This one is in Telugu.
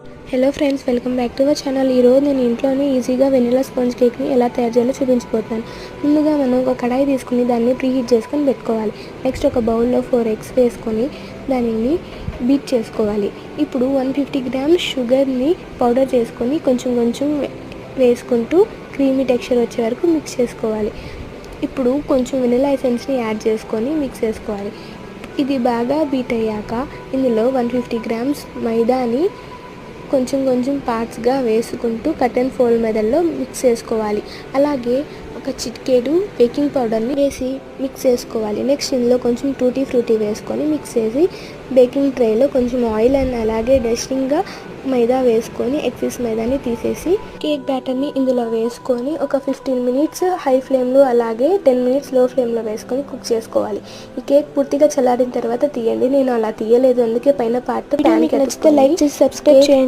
Hello friends, welcome back to our channel. ఈరోజు నేను ఇంట్లోనే ఈజీగా వెనిలా స్పాంజ్ కేక్ని ఎలా తయారు చేయాలో చూపించబోతున్నాను. ముందుగా మనం ఒక కడాయి తీసుకుని దాన్ని ప్రీహీట్ చేసుకొని పెట్టుకోవాలి. నెక్స్ట్ ఒక బౌల్లో 4 eggs వేసుకొని దానిని బీట్ చేసుకోవాలి. ఇప్పుడు 150 grams షుగర్ని పౌడర్ చేసుకొని కొంచెం వేసుకుంటూ క్రీమీ టెక్స్చర్ వచ్చే వరకు మిక్స్ చేసుకోవాలి. ఇప్పుడు కొంచెం వెనిలా ఎసెన్స్ని యాడ్ చేసుకొని మిక్స్ చేసుకోవాలి. ఇది బాగా బీట్ అయ్యాక ఇందులో 150 grams మైదాని కొంచెం పార్ట్స్గా వేసుకుంటూ కట్ అండ్ ఫోల్డ్ మెథడ్లో మిక్స్ చేసుకోవాలి. అలాగే ఒక చిటికెడు బేకింగ్ పౌడర్ని వేసి మిక్స్ చేసుకోవాలి. నెక్స్ట్ ఇందులో కొంచెం టూటీ ఫ్రూటీ వేసుకొని మిక్స్ చేసి బేకింగ్ ట్రేలో కొంచెం ఆయిల్ అండ్ అలాగే డస్టింగ్గా మైదా వేసుకొని ఎక్సెస్ మైదాని తీసేసి కేక్ బ్యాటర్ని ఇందులో వేసుకొని ఒక 15 minutes హై ఫ్లేమ్లో అలాగే 10 minutes లో ఫ్లేమ్లో వేసుకొని కుక్ చేసుకోవాలి. ఈ కేక్ పూర్తిగా చల్లారిన తర్వాత తీయండి. నేను అలా తీయలేదు, అందుకే పైన పార్ట్ ప్యాన్కి నచ్చితే లైక్ చేసి సబ్స్క్రైబ్ చేయండి.